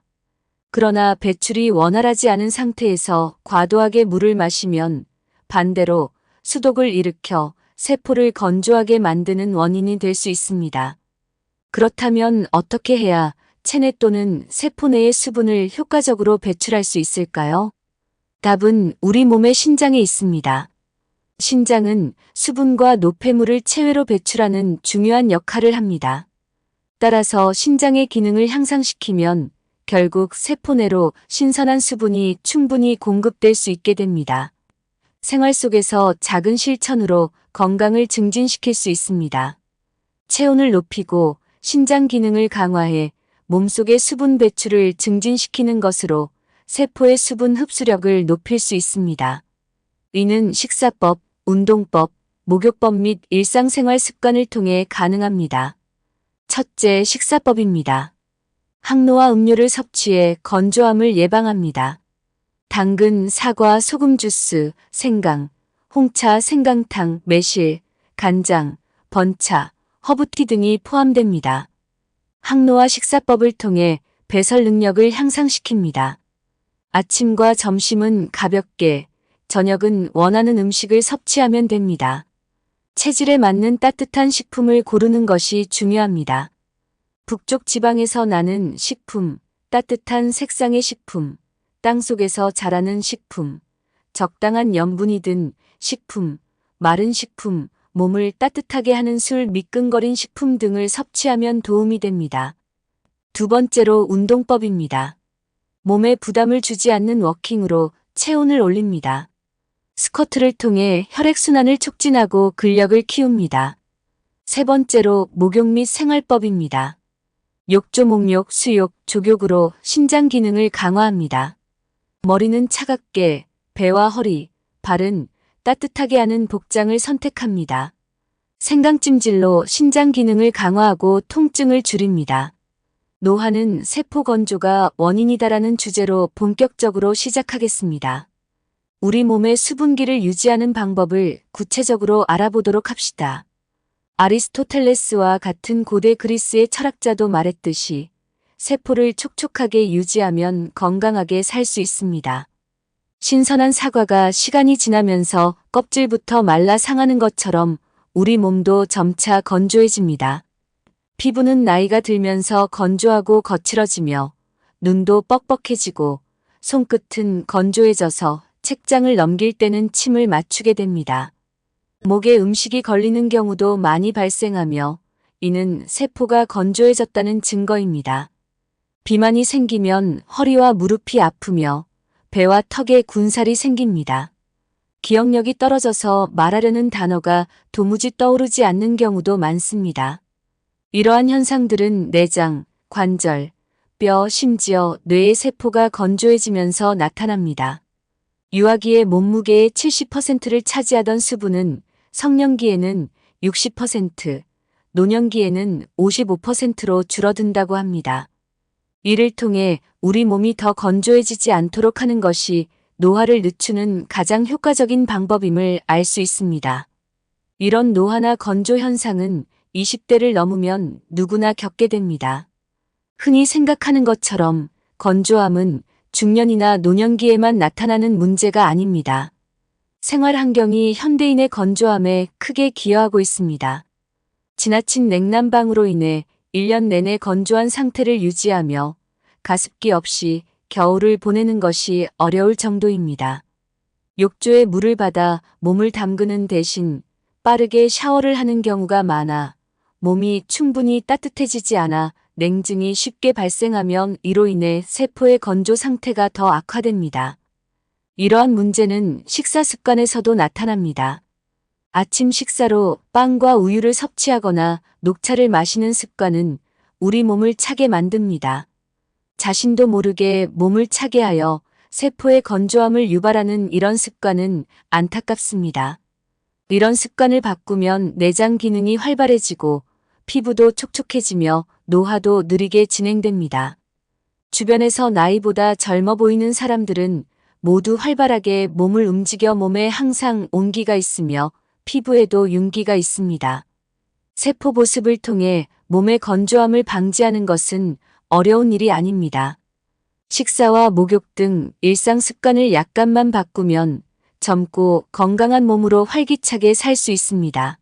그러나 배출이 원활하지 않은 상태에서 과도하게 물을 마시면 반대로 수독을 일으켜 세포를 건조하게 만드는 원인이 될 수 있습니다. 그렇다면 어떻게 해야 체내 또는 세포 내의 수분을 효과적으로 배출할 수 있을까요? 답은 우리 몸의 신장에 있습니다. 신장은 수분과 노폐물을 체외로 배출하는 중요한 역할을 합니다. 따라서 신장의 기능을 향상시키면 결국 세포 내로 신선한 수분이 충분히 공급될 수 있게 됩니다. 생활 속에서 작은 실천으로 건강을 증진시킬 수 있습니다. 체온을 높이고 신장 기능을 강화해 몸속의 수분 배출을 증진시키는 것으로 세포의 수분 흡수력을 높일 수 있습니다. 이는 식사법, 운동법, 목욕법 및 일상생활 습관을 통해 가능합니다. 첫째, 식사법입니다. 항노화 음료를 섭취해 건조함을 예방합니다. 당근, 사과, 소금 주스, 생강, 홍차, 생강탕, 매실, 간장, 번차, 허브티 등이 포함됩니다. 항노화 식사법을 통해 배설 능력을 향상시킵니다. 아침과 점심은 가볍게, 저녁은 원하는 음식을 섭취하면 됩니다. 체질에 맞는 따뜻한 식품을 고르는 것이 중요합니다. 북쪽 지방에서 나는 식품, 따뜻한 색상의 식품, 땅속에서 자라는 식품, 적당한 염분이 든 식품, 마른 식품, 몸을 따뜻하게 하는 술, 미끈거린 식품 등을 섭취하면 도움이 됩니다. 두 번째로 운동법입니다. 몸에 부담을 주지 않는 워킹으로 체온을 올립니다. 스쿼트를 통해 혈액순환을 촉진하고 근력을 키웁니다. 세 번째로 목욕 및 생활법입니다. 욕조 목욕, 수욕, 조욕으로 신장 기능을 강화합니다. 머리는 차갑게, 배와 허리, 발은 따뜻하게 하는 복장을 선택합니다. 생강찜질로 신장 기능을 강화하고 통증을 줄입니다. 노화는 세포 건조가 원인이다라는 주제로 본격적으로 시작하겠습니다. 우리 몸의 수분기를 유지하는 방법을 구체적으로 알아보도록 합시다. 아리스토텔레스와 같은 고대 그리스의 철학자도 말했듯이 세포를 촉촉하게 유지하면 건강하게 살 수 있습니다. 신선한 사과가 시간이 지나면서 껍질부터 말라 상하는 것처럼 우리 몸도 점차 건조해집니다. 피부는 나이가 들면서 건조하고 거칠어지며 눈도 뻑뻑해지고 손끝은 건조해져서 책장을 넘길 때는 침을 맞추게 됩니다. 목에 음식이 걸리는 경우도 많이 발생하며 이는 세포가 건조해졌다는 증거입니다. 비만이 생기면 허리와 무릎이 아프며 배와 턱에 군살이 생깁니다. 기억력이 떨어져서 말하려는 단어가 도무지 떠오르지 않는 경우도 많습니다. 이러한 현상들은 내장, 관절, 뼈, 심지어 뇌의 세포가 건조해지면서 나타납니다. 유아기의 몸무게의 70%를 차지하던 수분은 성년기에는 60%, 노년기에는 55%로 줄어든다고 합니다. 이를 통해 우리 몸이 더 건조해지지 않도록 하는 것이 노화를 늦추는 가장 효과적인 방법임을 알 수 있습니다. 이런 노화나 건조 현상은 20대를 넘으면 누구나 겪게 됩니다. 흔히 생각하는 것처럼 건조함은 중년이나 노년기에만 나타나는 문제가 아닙니다. 생활 환경이 현대인의 건조함에 크게 기여하고 있습니다. 지나친 냉난방으로 인해 1년 내내 건조한 상태를 유지하며 가습기 없이 겨울을 보내는 것이 어려울 정도입니다. 욕조에 물을 받아 몸을 담그는 대신 빠르게 샤워를 하는 경우가 많아 몸이 충분히 따뜻해지지 않아 냉증이 쉽게 발생하면 이로 인해 세포의 건조 상태가 더 악화됩니다. 이러한 문제는 식사 습관에서도 나타납니다. 아침 식사로 빵과 우유를 섭취하거나 녹차를 마시는 습관은 우리 몸을 차게 만듭니다. 자신도 모르게 몸을 차게 하여 세포의 건조함을 유발하는 이런 습관은 안타깝습니다. 이런 습관을 바꾸면 내장 기능이 활발해지고 피부도 촉촉해지며 노화도 느리게 진행됩니다. 주변에서 나이보다 젊어 보이는 사람들은 모두 활발하게 몸을 움직여 몸에 항상 온기가 있으며 피부에도 윤기가 있습니다. 세포 보습을 통해 몸의 건조함을 방지하는 것은 어려운 일이 아닙니다. 식사와 목욕 등 일상 습관을 약간만 바꾸면 젊고 건강한 몸으로 활기차게 살 수 있습니다.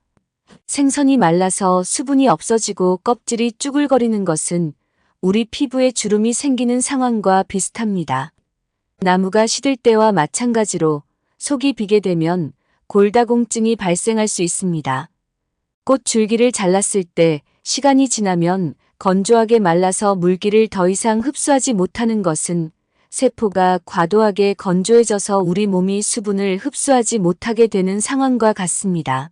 생선이 말라서 수분이 없어지고 껍질이 쭈글거리는 것은 우리 피부에 주름이 생기는 상황과 비슷합니다. 나무가 시들 때와 마찬가지로 속이 비게 되면 골다공증이 발생할 수 있습니다. 꽃 줄기를 잘랐을 때 시간이 지나면 건조하게 말라서 물기를 더 이상 흡수하지 못하는 것은 세포가 과도하게 건조해져서 우리 몸이 수분을 흡수하지 못하게 되는 상황과 같습니다.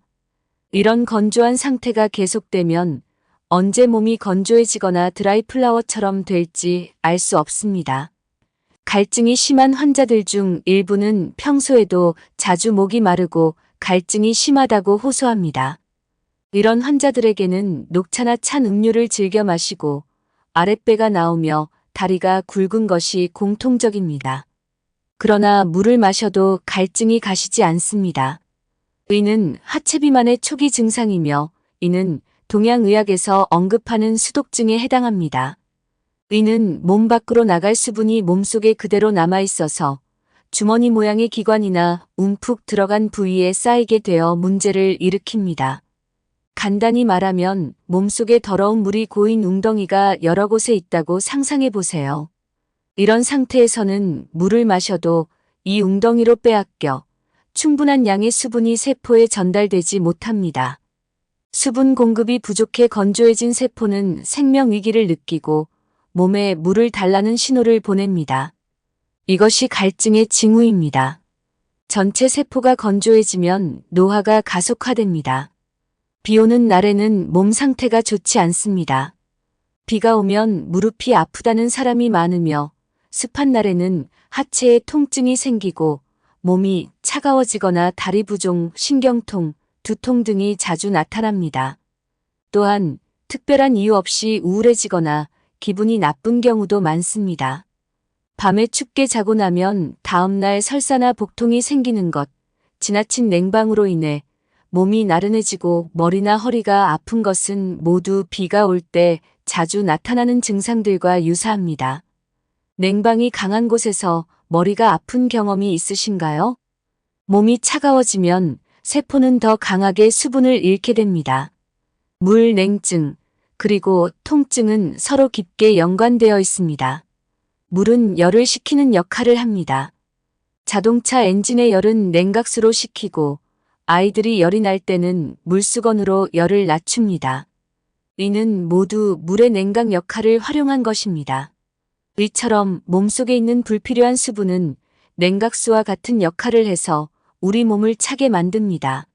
이런 건조한 상태가 계속되면 언제 몸이 건조해지거나 드라이 플라워처럼 될지 알 수 없습니다. 갈증이 심한 환자들 중 일부는 평소에도 자주 목이 마르고 갈증이 심하다고 호소합니다. 이런 환자들에게는 녹차나 찬 음료를 즐겨 마시고 아랫배가 나오며 다리가 굵은 것이 공통적입니다. 그러나 물을 마셔도 갈증이 가시지 않습니다. 의는 하체 비만의 초기 증상이며 이는 동양의학에서 언급하는 수독증에 해당합니다. 의는 몸 밖으로 나갈 수분이 몸속에 그대로 남아있어서 주머니 모양의 기관이나 움푹 들어간 부위에 쌓이게 되어 문제를 일으킵니다. 간단히 말하면 몸속에 더러운 물이 고인 웅덩이가 여러 곳에 있다고 상상해 보세요. 이런 상태에서는 물을 마셔도 이 웅덩이로 빼앗겨 충분한 양의 수분이 세포에 전달되지 못합니다. 수분 공급이 부족해 건조해진 세포는 생명 위기를 느끼고 몸에 물을 달라는 신호를 보냅니다. 이것이 갈증의 징후입니다. 전체 세포가 건조해지면 노화가 가속화됩니다. 비 오는 날에는 몸 상태가 좋지 않습니다. 비가 오면 무릎이 아프다는 사람이 많으며 습한 날에는 하체에 통증이 생기고 몸이 차가워지거나 다리 부종, 신경통, 두통 등이 자주 나타납니다. 또한 특별한 이유 없이 우울해지거나 기분이 나쁜 경우도 많습니다. 밤에 춥게 자고 나면 다음날 설사나 복통이 생기는 것, 지나친 냉방으로 인해 몸이 나른해지고 머리나 허리가 아픈 것은 모두 비가 올 때 자주 나타나는 증상들과 유사합니다. 냉방이 강한 곳에서 머리가 아픈 경험이 있으신가요? 몸이 차가워지면 세포는 더 강하게 수분을 잃게 됩니다. 물 냉증, 그리고 통증은 서로 깊게 연관되어 있습니다. 물은 열을 식히는 역할을 합니다. 자동차 엔진의 열은 냉각수로 식히고 아이들이 열이 날 때는 물수건으로 열을 낮춥니다. 이는 모두 물의 냉각 역할을 활용한 것입니다. 이처럼 몸속에 있는 불필요한 수분은 냉각수와 같은 역할을 해서 우리 몸을 차게 만듭니다.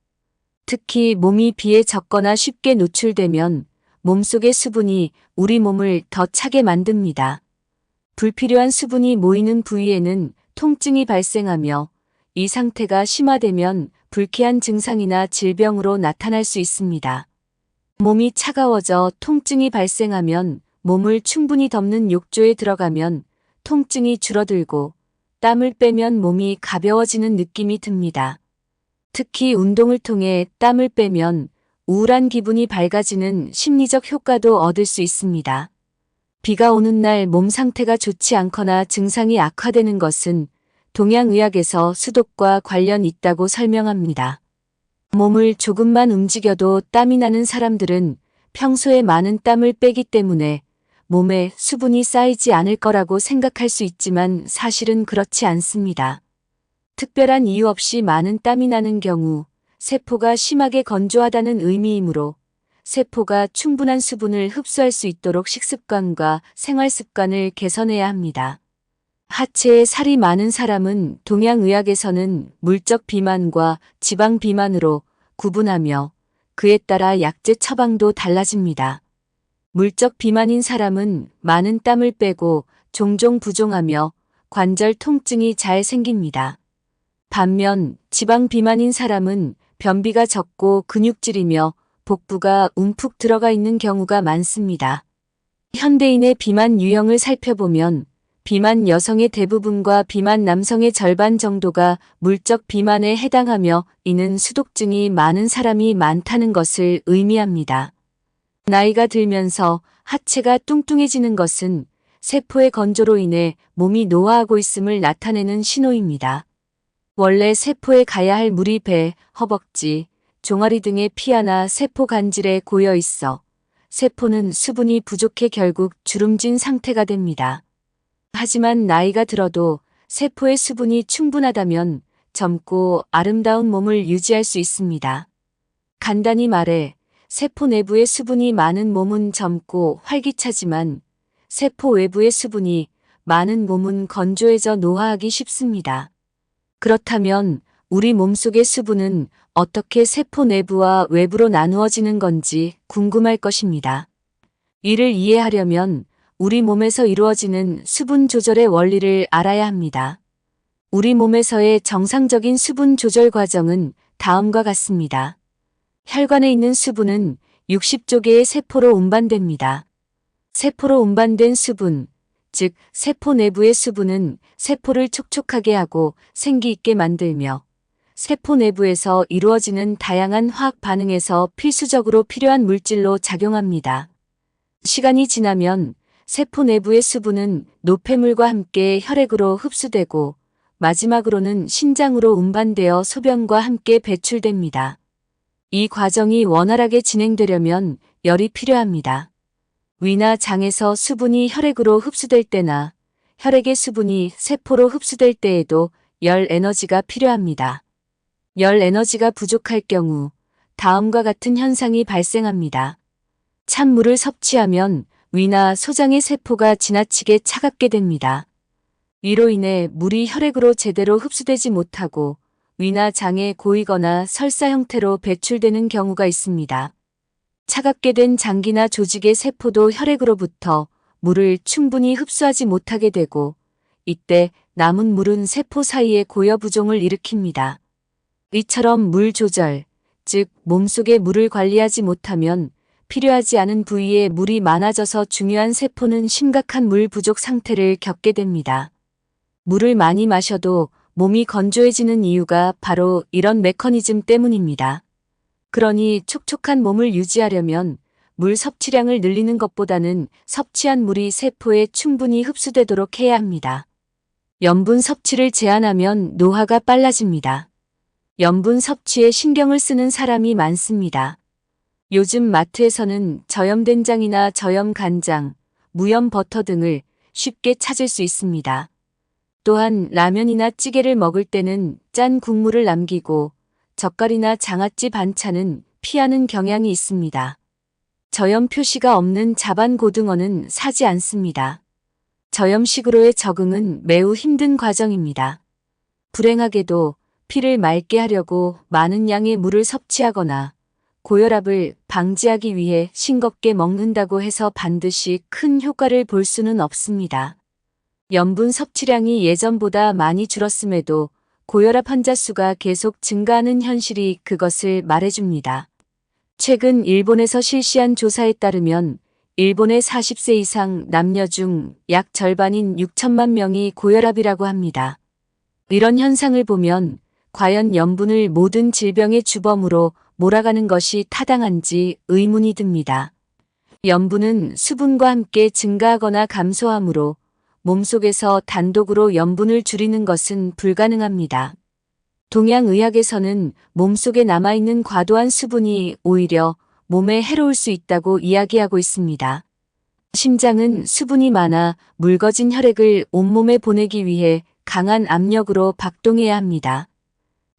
특히 몸이 비에 젖거나 쉽게 노출되면 몸속의 수분이 우리 몸을 더 차게 만듭니다. 불필요한 수분이 모이는 부위에는 통증이 발생하며 이 상태가 심화되면 불쾌한 증상이나 질병으로 나타날 수 있습니다. 몸이 차가워져 통증이 발생하면 몸을 충분히 덮는 욕조에 들어가면 통증이 줄어들고 땀을 빼면 몸이 가벼워지는 느낌이 듭니다. 특히 운동을 통해 땀을 빼면 우울한 기분이 밝아지는 심리적 효과도 얻을 수 있습니다. 비가 오는 날 몸 상태가 좋지 않거나 증상이 악화되는 것은 동양의학에서 수독과 관련 있다고 설명합니다. 몸을 조금만 움직여도 땀이 나는 사람들은 평소에 많은 땀을 빼기 때문에 몸에 수분이 쌓이지 않을 거라고 생각할 수 있지만 사실은 그렇지 않습니다. 특별한 이유 없이 많은 땀이 나는 경우 세포가 심하게 건조하다는 의미이므로 세포가 충분한 수분을 흡수할 수 있도록 식습관과 생활 습관을 개선해야 합니다. 하체에 살이 많은 사람은 동양의학에서는 물적 비만과 지방 비만으로 구분하며 그에 따라 약제 처방도 달라집니다. 물적 비만인 사람은 많은 땀을 빼고 종종 부종하며 관절 통증이 잘 생깁니다. 반면 지방 비만인 사람은 변비가 적고 근육질이며 복부가 움푹 들어가 있는 경우가 많습니다. 현대인의 비만 유형을 살펴보면 비만 여성의 대부분과 비만 남성의 절반 정도가 물적 비만에 해당하며 이는 수독증이 많은 사람이 많다는 것을 의미합니다. 나이가 들면서 하체가 뚱뚱해지는 것은 세포의 건조로 인해 몸이 노화하고 있음을 나타내는 신호입니다. 원래 세포에 가야 할 물이 배, 허벅지, 종아리 등의 피하나 세포 간질에 고여 있어 세포는 수분이 부족해 결국 주름진 상태가 됩니다. 하지만 나이가 들어도 세포의 수분이 충분하다면 젊고 아름다운 몸을 유지할 수 있습니다. 간단히 말해 세포 내부의 수분이 많은 몸은 젊고 활기차지만 세포 외부의 수분이 많은 몸은 건조해져 노화하기 쉽습니다. 그렇다면 우리 몸속의 수분은 어떻게 세포 내부와 외부로 나누어지는 건지 궁금할 것입니다. 이를 이해하려면 우리 몸에서 이루어지는 수분 조절의 원리를 알아야 합니다. 우리 몸에서의 정상적인 수분 조절 과정은 다음과 같습니다. 혈관에 있는 수분은 60조 개의 세포로 운반됩니다. 세포로 운반된 수분, 즉 세포 내부의 수분은 세포를 촉촉하게 하고 생기 있게 만들며 세포 내부에서 이루어지는 다양한 화학 반응에서 필수적으로 필요한 물질로 작용합니다. 시간이 지나면 세포 내부의 수분은 노폐물과 함께 혈액으로 흡수되고 마지막으로는 신장으로 운반되어 소변과 함께 배출됩니다. 이 과정이 원활하게 진행되려면 열이 필요합니다. 위나 장에서 수분이 혈액으로 흡수될 때나 혈액의 수분이 세포로 흡수될 때에도 열 에너지가 필요합니다. 열 에너지가 부족할 경우 다음과 같은 현상이 발생합니다. 찬물을 섭취하면 위나 소장의 세포가 지나치게 차갑게 됩니다. 이로 인해 물이 혈액으로 제대로 흡수되지 못하고 위나 장에 고이거나 설사 형태로 배출되는 경우가 있습니다. 차갑게 된 장기나 조직의 세포도 혈액으로부터 물을 충분히 흡수하지 못하게 되고 이때 남은 물은 세포 사이에 고여 부종을 일으킵니다. 이처럼 물 조절, 즉 몸속의 물을 관리하지 못하면 필요하지 않은 부위에 물이 많아져서 중요한 세포는 심각한 물 부족 상태를 겪게 됩니다. 물을 많이 마셔도 몸이 건조해지는 이유가 바로 이런 메커니즘 때문입니다. 그러니 촉촉한 몸을 유지하려면 물 섭취량을 늘리는 것보다는 섭취한 물이 세포에 충분히 흡수되도록 해야 합니다. 염분 섭취를 제한하면 노화가 빨라집니다. 염분 섭취에 신경을 쓰는 사람이 많습니다. 요즘 마트에서는 저염된장이나 저염간장, 무염버터 등을 쉽게 찾을 수 있습니다. 또한 라면이나 찌개를 먹을 때는 짠 국물을 남기고 젓갈이나 장아찌 반찬은 피하는 경향이 있습니다. 저염 표시가 없는 자반 고등어는 사지 않습니다. 저염식으로의 적응은 매우 힘든 과정입니다. 불행하게도 피를 맑게 하려고 많은 양의 물을 섭취하거나 고혈압을 방지하기 위해 싱겁게 먹는다고 해서 반드시 큰 효과를 볼 수는 없습니다. 염분 섭취량이 예전보다 많이 줄었음에도 고혈압 환자 수가 계속 증가하는 현실이 그것을 말해줍니다. 최근 일본에서 실시한 조사에 따르면 일본의 40세 이상 남녀 중 약 절반인 6천만 명이 고혈압이라고 합니다. 이런 현상을 보면 과연 염분을 모든 질병의 주범으로 몰아가는 것이 타당한지 의문이 듭니다. 염분은 수분과 함께 증가하거나 감소하므로 몸속에서 단독으로 염분을 줄이는 것은 불가능합니다. 동양의학에서는 몸속에 남아있는 과도한 수분이 오히려 몸에 해로울 수 있다고 이야기하고 있습니다. 심장은 수분이 많아 묽어진 혈액을 온몸에 보내기 위해 강한 압력으로 박동해야 합니다.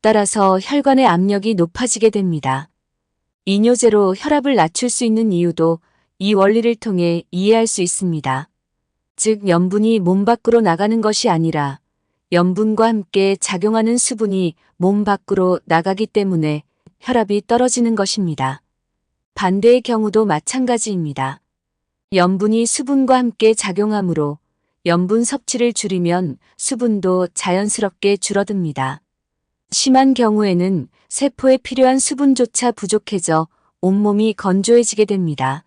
따라서 혈관의 압력이 높아지게 됩니다. 이뇨제로 혈압을 낮출 수 있는 이유도 이 원리를 통해 이해할 수 있습니다. 즉 염분이 몸 밖으로 나가는 것이 아니라 염분과 함께 작용하는 수분이 몸 밖으로 나가기 때문에 혈압이 떨어지는 것입니다. 반대의 경우도 마찬가지입니다. 염분이 수분과 함께 작용하므로 염분 섭취를 줄이면 수분도 자연스럽게 줄어듭니다. 심한 경우에는 세포에 필요한 수분조차 부족해져 온몸이 건조해지게 됩니다.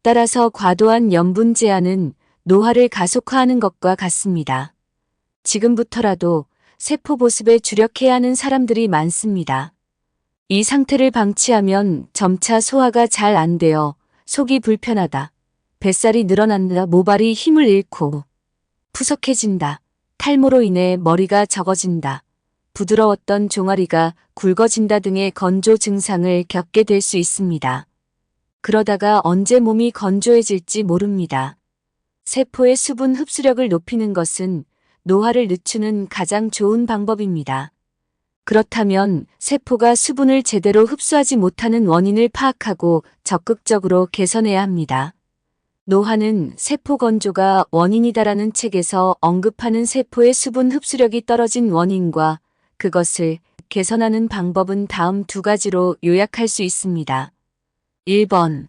따라서 과도한 염분 제한은 노화를 가속화하는 것과 같습니다. 지금부터라도 세포 보습에 주력해야 하는 사람들이 많습니다. 이 상태를 방치하면 점차 소화가 잘 안 되어 속이 불편하다, 뱃살이 늘어난다, 모발이 힘을 잃고 푸석해진다, 탈모로 인해 머리가 적어진다, 부드러웠던 종아리가 굵어진다 등의 건조 증상을 겪게 될 수 있습니다. 그러다가 언제 몸이 건조해질지 모릅니다. 세포의 수분 흡수력을 높이는 것은 노화를 늦추는 가장 좋은 방법입니다. 그렇다면 세포가 수분을 제대로 흡수하지 못하는 원인을 파악하고 적극적으로 개선해야 합니다. 노화는 세포 건조가 원인이다라는 책에서 언급하는 세포의 수분 흡수력이 떨어진 원인과 그것을 개선하는 방법은 다음 두 가지로 요약할 수 있습니다. 1번.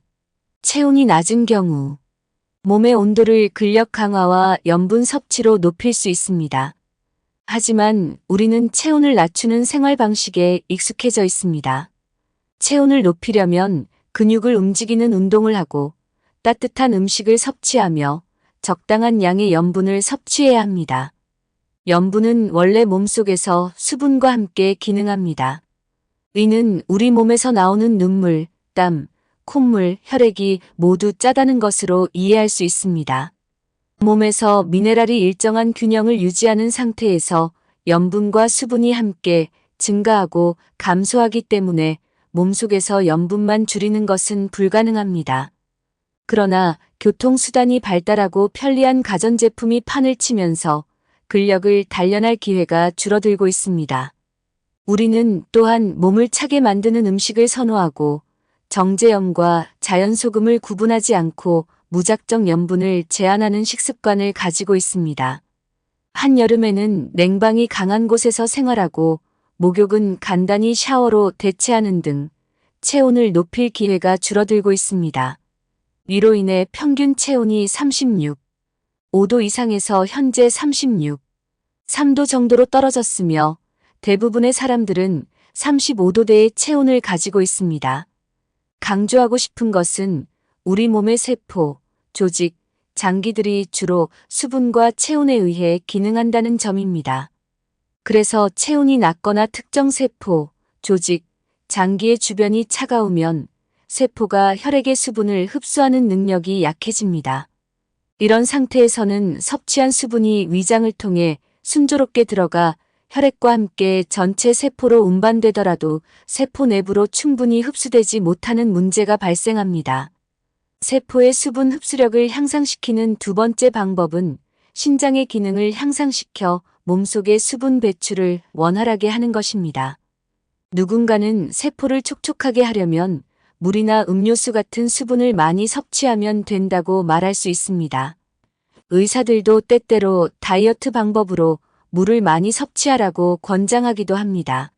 체온이 낮은 경우. 몸의 온도를 근력 강화와 염분 섭취로 높일 수 있습니다. 하지만 우리는 체온을 낮추는 생활 방식에 익숙해져 있습니다. 체온을 높이려면 근육을 움직이는 운동을 하고 따뜻한 음식을 섭취하며 적당한 양의 염분을 섭취해야 합니다. 염분은 원래 몸속에서 수분과 함께 기능합니다. 이는 우리 몸에서 나오는 눈물, 땀, 콧물, 혈액이 모두 짜다는 것으로 이해할 수 있습니다. 몸에서 미네랄이 일정한 균형을 유지하는 상태에서 염분과 수분이 함께 증가하고 감소하기 때문에 몸속에서 염분만 줄이는 것은 불가능합니다. 그러나 교통수단이 발달하고 편리한 가전제품이 판을 치면서 근력을 단련할 기회가 줄어들고 있습니다. 우리는 또한 몸을 차게 만드는 음식을 선호하고 정제염과 자연소금을 구분하지 않고 무작정 염분을 제한하는 식습관을 가지고 있습니다. 한여름에는 냉방이 강한 곳에서 생활하고 목욕은 간단히 샤워로 대체하는 등 체온을 높일 기회가 줄어들고 있습니다. 이로 인해 평균 체온이 36, 5도 이상에서 현재 36, 3도 정도로 떨어졌으며 대부분의 사람들은 35도대의 체온을 가지고 있습니다. 강조하고 싶은 것은 우리 몸의 세포, 조직, 장기들이 주로 수분과 체온에 의해 기능한다는 점입니다. 그래서 체온이 낮거나 특정 세포, 조직, 장기의 주변이 차가우면 세포가 혈액의 수분을 흡수하는 능력이 약해집니다. 이런 상태에서는 섭취한 수분이 위장을 통해 순조롭게 들어가 혈액과 함께 전체 세포로 운반되더라도 세포 내부로 충분히 흡수되지 못하는 문제가 발생합니다. 세포의 수분 흡수력을 향상시키는 두 번째 방법은 신장의 기능을 향상시켜 몸속의 수분 배출을 원활하게 하는 것입니다. 누군가는 세포를 촉촉하게 하려면 물이나 음료수 같은 수분을 많이 섭취하면 된다고 말할 수 있습니다. 의사들도 때때로 다이어트 방법으로 물을 많이 섭취하라고 권장하기도 합니다.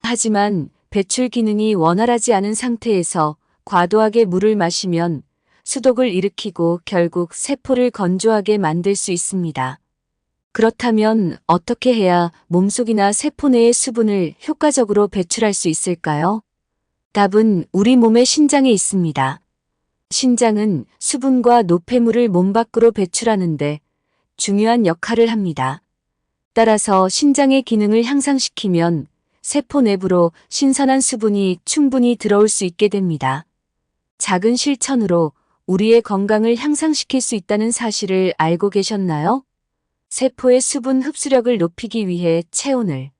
하지만 배출 기능이 원활하지 않은 상태에서 과도하게 물을 마시면 수독을 일으키고 결국 세포를 건조하게 만들 수 있습니다. 그렇다면 어떻게 해야 몸속이나 세포 내의 수분을 효과적으로 배출할 수 있을까요? 답은 우리 몸의 신장에 있습니다. 신장은 수분과 노폐물을 몸 밖으로 배출하는데 중요한 역할을 합니다. 따라서 신장의 기능을 향상시키면 세포 내부로 신선한 수분이 충분히 들어올 수 있게 됩니다. 작은 실천으로 우리의 건강을 향상시킬 수 있다는 사실을 알고 계셨나요? 세포의 수분 흡수력을 높이기 위해 체온을